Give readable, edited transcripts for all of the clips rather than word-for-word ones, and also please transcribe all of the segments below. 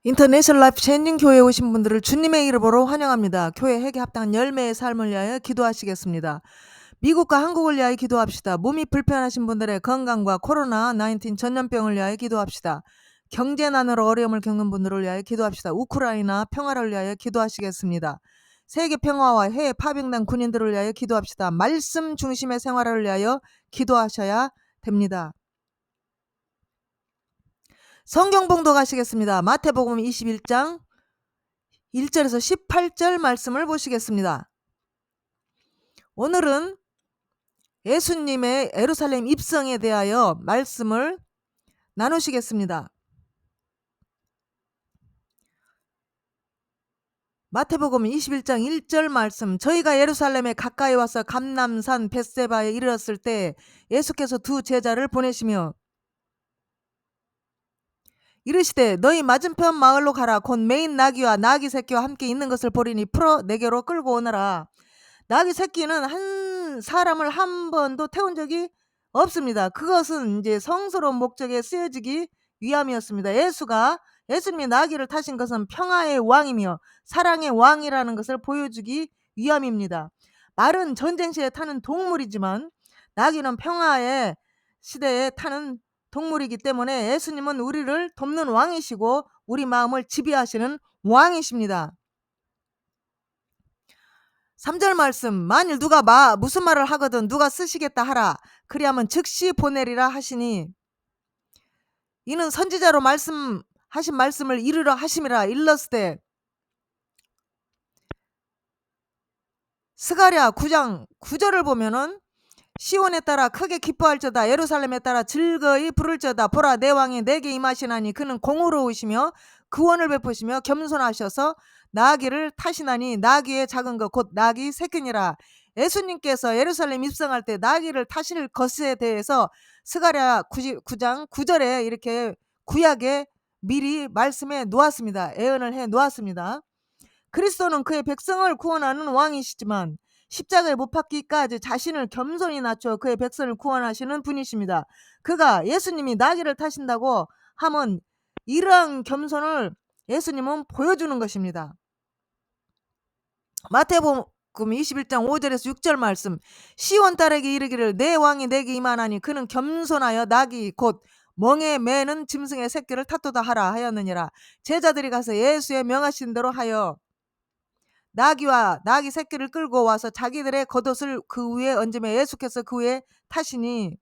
인터내셔널 라이프 체인징 교회에 오신 분들을 주님의 이름으로 환영합니다. 교회 회개 합당한 열매의 삶을 위하여 기도하시겠습니다. 미국과 한국을 위하여 기도합시다. 몸이 불편하신 분들의 건강과 코로나19 전염병을 위하여 기도합시다. 경제난으로 어려움을 겪는 분들을 위하여 기도합시다. 우크라이나 평화를 위하여 기도하시겠습니다. 세계 평화와 해외 파병단 군인들을 위하여 기도합시다. 말씀 중심의 생활을 위하여 기도하셔야 됩니다. 성경 봉독 하시겠습니다. 마태복음 21장 1절에서 18절 말씀을 보시겠습니다. 오늘은 예수님의 예루살렘 입성에 대하여 말씀을 나누시겠습니다. 마태복음 21장 1절 말씀. 저희가 예루살렘에 가까이 와서 감람산 벳세바에 이르렀을 때 예수께서 두 제자를 보내시며 이르시되 너희 맞은편 마을로 가라. 곧 매인 나귀와 나귀 새끼와 함께 있는 것을 보리니 풀어 내게로 끌고 오너라. 나귀 새끼는 한 사람을 한 번도 태운 적이 없습니다. 그것은 이제 성스러운 목적에 쓰여지기 위함이었습니다. 예수님이 나귀를 타신 것은 평화의 왕이며 사랑의 왕이라는 것을 보여주기 위함입니다. 말은 전쟁 시에 타는 동물이지만 나귀는 평화의 시대에 타는 동물이기 때문에 예수님은 우리를 돕는 왕이시고 우리 마음을 지배하시는 왕이십니다. 3절 말씀. 만일 누가 무슨 말을 하거든 누가 쓰시겠다 하라. 그리하면 즉시 보내리라 하시니 이는 선지자로 말씀하신 말씀을 이루려 하심이라. 일러스되 스가랴 9장 9절을 보면은 시온에 따라 크게 기뻐할지어다. 예루살렘에 따라 즐거이 부를지어다. 보라 내 왕이 내게 임하시나니 그는 공의로우시며 구원을 베푸시며 겸손하셔서 나귀를 타시나니 나귀의 작은 것 곧 나귀 새끼니라. 예수님께서 예루살렘 입성할 때 나귀를 타실 것에 대해서 스가랴 9장 9절에 이렇게 구약에 미리 말씀해 놓았습니다. 예언을 해 놓았습니다. 그리스도는 그의 백성을 구원하는 왕이시지만 십자가에 못 박기까지 자신을 겸손히 낮춰 그의 백성을 구원하시는 분이십니다. 그가 예수님이 나귀를 타신다고 하면 이러한 겸손을 예수님은 보여주는 것입니다. 마태복음 21장 5절에서 6절 말씀. 시온 딸에게 이르기를 내 왕이 내게 임하나니 그는 겸손하여 나귀 곧 멍에 매는 짐승의 새끼를 탓도다 하라 하였느니라. 제자들이 가서 예수의 명하신 대로 하여 나귀와 나귀 새끼를 끌고 와서 자기들의 겉옷을 그 위에 얹으며 예수께서 그 위에 타시니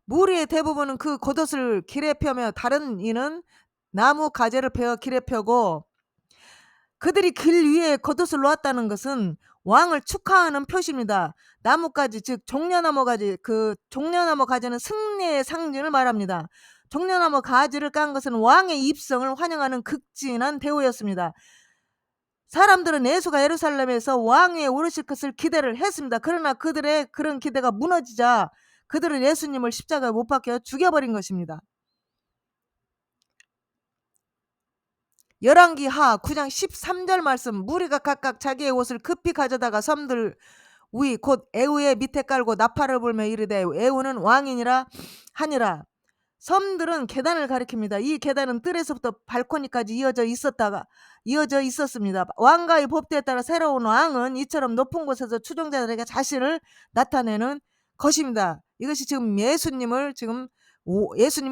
무리의 대부분은 그 겉옷을 길에 펴며 다른 이는 나무 가지를 베어 길에 펴고 그들이 길 위에 겉옷을 놓았다는 것은 왕을 축하하는 표시입니다. 나뭇가지 즉 종려나무 가지, 그 종려나무 가지는 승리의 상징을 말합니다. 종려나무 가지를 깐 것은 왕의 입성을 환영하는 극진한 대우였습니다. 사람들은 예수가 예루살렘에서 왕 위에 오르실 것을 기대를 했습니다. 그러나 그들의 그런 기대가 무너지자 그들은 예수님을 십자가에 못 박혀 죽여버린 것입니다. 열왕기하 9장 13절 말씀. 무리가 각각 자기의 옷을 급히 가져다가 섬들 위 곧 에우의 밑에 깔고 나팔을 불며 이르되 에우는 왕이니라 하니라. 섬들은 계단을 가리킵니다. 이 계단은 뜰에서부터 발코니까지 이어져 있었습니다. 왕가의 법도에 따라 새로운 왕은 이처럼 높은 곳에서 추종자들에게 자신을 나타내는 것입니다. 이것이 지금 예수님이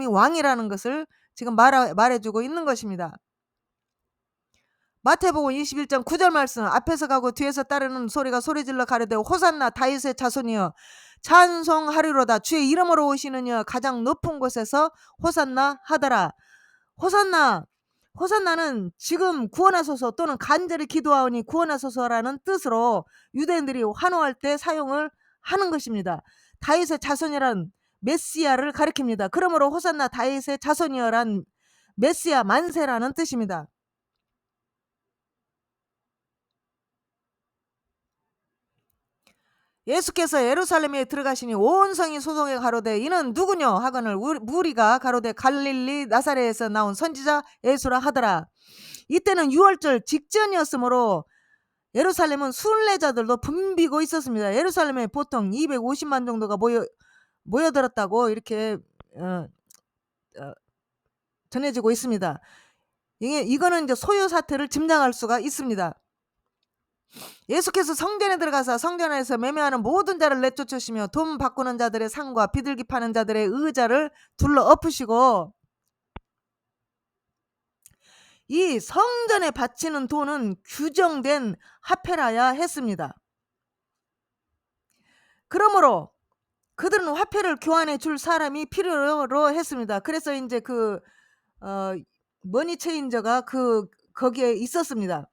왕이라는 것을 지금 말해주고 있는 것입니다. 마태복음 21장 9절 말씀. 앞에서 가고 뒤에서 따르는 소리가 소리질러 가로되 호산나 다윗의 자손이여 찬송하리로다. 주의 이름으로 오시는 이여 가장 높은 곳에서 호산나 하더라. 호산나는 지금 구원하소서 또는 간절히 기도하오니 구원하소서라는 뜻으로 유대인들이 환호할 때 사용을 하는 것입니다. 다윗의 자손이란 메시아를 가리킵니다. 그러므로 호산나 다윗의 자손이여란 메시아 만세라는 뜻입니다. 예수께서 예루살렘에 들어가시니 온 성이 소송에 가로되 이는 누구뇨 하거늘 무리가 가로되 갈릴리 나사렛에서 나온 선지자 예수라 하더라. 이때는 유월절 직전이었으므로 예루살렘은 순례자들도 붐비고 있었습니다. 예루살렘에 보통 250만 정도가 모여들었다고 이렇게 전해지고 있습니다. 이거는 이제 소요 사태를 짐작할 수가 있습니다. 예수께서 성전에 들어가서 성전에서 매매하는 모든 자를 내쫓으시며 돈 바꾸는 자들의 상과 비둘기 파는 자들의 의자를 둘러 엎으시고 이 성전에 바치는 돈은 규정된 화폐라야 했습니다. 그러므로 그들은 화폐를 교환해 줄 사람이 필요로 했습니다. 그래서 이제 머니 체인저가 거기에 있었습니다.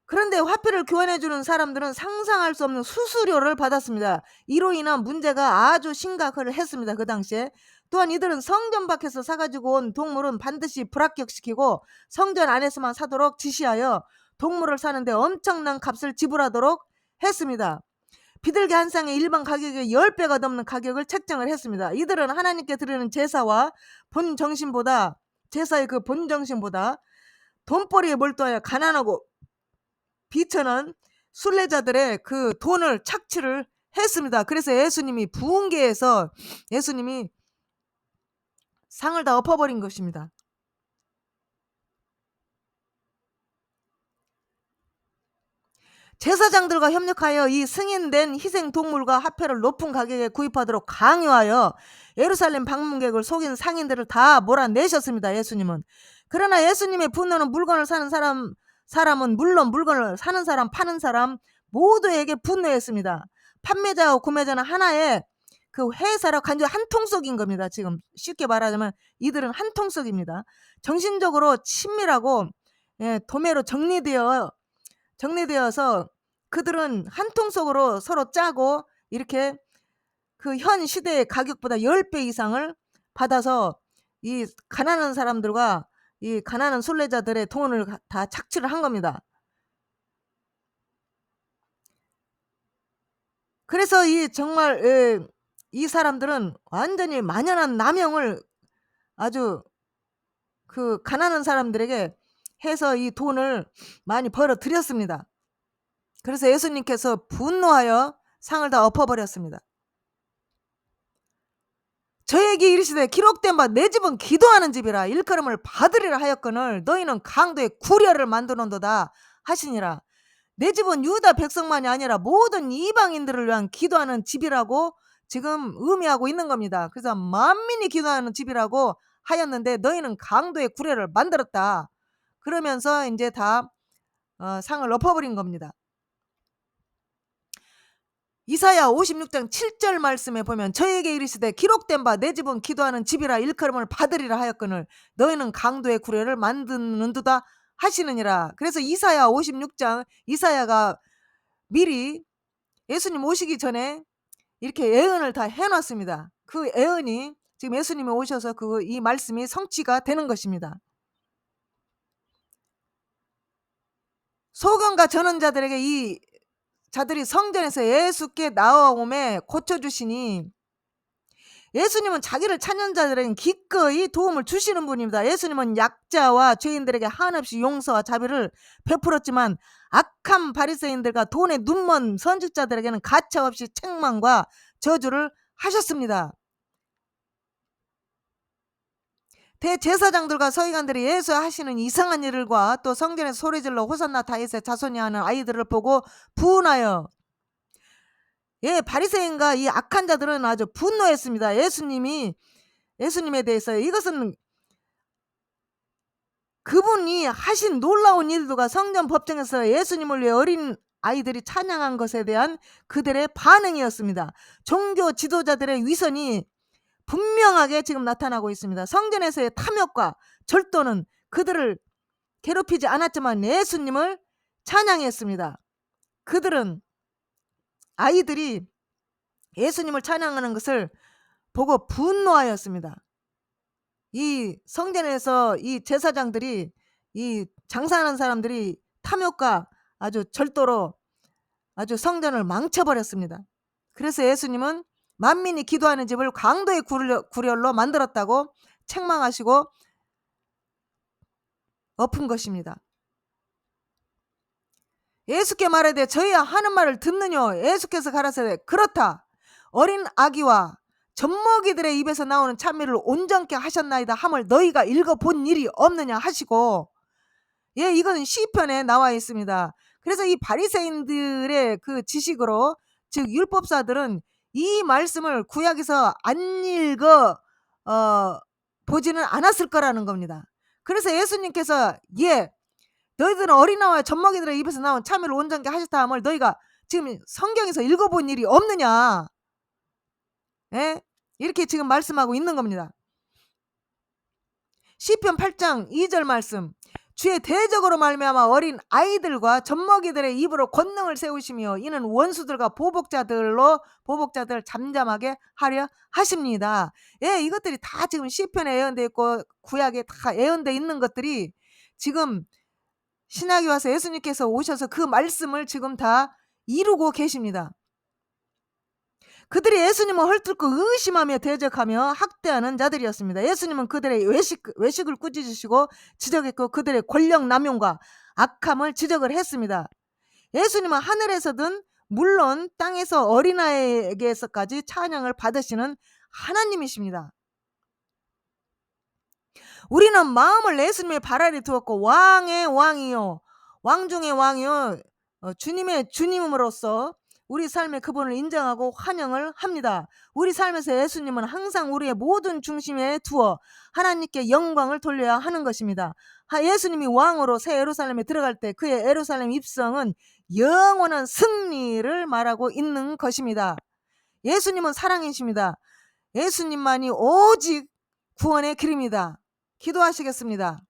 그런데 화폐를 교환해 주는 사람들은 상상할 수 없는 수수료를 받았습니다. 이로 인한 문제가 아주 심각했습니다. 그 당시에. 또한 이들은 성전 밖에서 사가지고 온 동물은 반드시 불합격시키고 성전 안에서만 사도록 지시하여 동물을 사는데 엄청난 값을 지불하도록 했습니다. 비둘기 한 쌍의 일반 가격의 10배가 넘는 가격을 책정을 했습니다. 이들은 하나님께 드리는 제사의 그 본정신보다 돈벌이에 몰두하여 가난하고 비천한 순례자들의 그 돈을 착취를 했습니다. 그래서 예수님이 부흥계에서 예수님이 상을 다 엎어버린 것입니다. 제사장들과 협력하여 이 승인된 희생동물과 화폐를 높은 가격에 구입하도록 강요하여 예루살렘 방문객을 속인 상인들을 다 몰아내셨습니다. 예수님은. 그러나 예수님의 분노는 물건을 사는 사람은 물론 물건을 사는 사람 파는 사람 모두에게 분노했습니다. 판매자와 구매자는 하나의 그 회사로 간주 한 통속인 겁니다. 지금 쉽게 말하자면 이들은 한 통속입니다. 정신적으로 친밀하고 도매로 정리되어서 그들은 한 통속으로 서로 짜고 이렇게 그 현 시대의 가격보다 10배 이상을 받아서 이 가난한 사람들과 이 가난한 순례자들의 돈을 다 착취를 한 겁니다. 그래서 정말 이 사람들은 완전히 만연한 남용을 아주 그 가난한 사람들에게 해서 이 돈을 많이 벌어들였습니다. 그래서 예수님께서 분노하여 상을 다 엎어버렸습니다. 저에게 이르시되 기록된 바 내 집은 기도하는 집이라 일컬음을 받으리라 하였거늘 너희는 강도의 구려를 만드는도다 하시니라. 내 집은 유다 백성만이 아니라 모든 이방인들을 위한 기도하는 집이라고 지금 의미하고 있는 겁니다. 그래서 만민이 기도하는 집이라고 하였는데 너희는 강도의 구려를 만들었다. 그러면서 이제 다 상을 엎어버린 겁니다. 이사야 56장 7절 말씀에 보면 저에게 이르시되 기록된 바 내 집은 기도하는 집이라 일컬음을 받으리라 하였거늘 너희는 강도의 구려를 만드는도다 하시느니라. 그래서 이사야 56장 이사야가 미리 예수님 오시기 전에 이렇게 예언을 다 해놨습니다. 그 예언이 지금 예수님이 오셔서 이 말씀이 성취가 되는 것입니다. 소경과 전원자들에게 이 자들이 성전에서 예수께 나와오매 고쳐주시니 예수님은 자기를 찾는 자들에게 기꺼이 도움을 주시는 분입니다. 예수님은 약자와 죄인들에게 한없이 용서와 자비를 베풀었지만 악한 바리새인들과 돈에 눈먼 선지자들에게는 가차없이 책망과 저주를 하셨습니다. 대제사장들과 서기관들이 예수 하시는 이상한 일과 또 성전에서 소리질러 호산나 다윗의 자손이 하는 아이들을 보고 분하여 바리새인과 이 악한 자들은 아주 분노했습니다. 예수님에 대해서 이것은 그분이 하신 놀라운 일들과 성전 법정에서 예수님을 위해 어린 아이들이 찬양한 것에 대한 그들의 반응이었습니다. 종교 지도자들의 위선이 분명하게 지금 나타나고 있습니다. 성전에서의 탐욕과 절도는 그들을 괴롭히지 않았지만 예수님을 찬양했습니다. 아이들이 예수님을 찬양하는 것을 보고 분노하였습니다. 이 성전에서 이 제사장들이 이 장사하는 사람들이 탐욕과 아주 절도로 아주 성전을 망쳐버렸습니다. 그래서 예수님은 만민이 기도하는 집을 강도의 구렬로 만들었다고 책망하시고 엎은 것입니다. 예수께 말하되 저희야 하는 말을 듣느뇨. 예수께서 가라사대 그렇다. 어린 아기와 젖먹이들의 입에서 나오는 찬미를 온전케 하셨나이다 함을 너희가 읽어본 일이 없느냐 하시고, 예, 이건 시편에 나와 있습니다. 그래서 이 바리새인들의 그 지식으로, 즉 율법사들은 이 말씀을 구약에서 안 읽어 보지는 않았을 거라는 겁니다. 그래서 예수님께서 너희들은 어린아이와 젖먹이들의 입에서 나온 참회를 온전케 하셨다 함을 너희가 지금 성경에서 읽어본 일이 없느냐, 예? 이렇게 지금 말씀하고 있는 겁니다. 시편 8장 2절 말씀, 주의 대적으로 말미암아 어린 아이들과 젖먹이들의 입으로 권능을 세우시며 이는 원수들과 보복자들 잠잠하게 하려 하십니다. 예, 이것들이 다 지금 시편에 예언되어 있고 구약에 다 예언되어 있는 것들이 지금 신약에 와서 예수님께서 오셔서 그 말씀을 지금 다 이루고 계십니다. 그들이 예수님을 헐뜯고 의심하며 대적하며 학대하는 자들이었습니다. 예수님은 그들의 외식을 꾸짖으시고 지적했고 그들의 권력 남용과 악함을 지적을 했습니다. 예수님은 하늘에서든 물론 땅에서 어린아이에게서까지 찬양을 받으시는 하나님이십니다. 우리는 마음을 예수님의 발 아래 두었고 왕의 왕이요 왕 중의 왕이요 주님의 주님으로서 우리 삶에 그분을 인정하고 환영을 합니다. 우리 삶에서 예수님은 항상 우리의 모든 중심에 두어 하나님께 영광을 돌려야 하는 것입니다. 예수님이 왕으로 새 예루살렘에 들어갈 때 그의 예루살렘 입성은 영원한 승리를 말하고 있는 것입니다. 예수님은 사랑이십니다. 예수님만이 오직 구원의 길입니다. 기도하시겠습니다.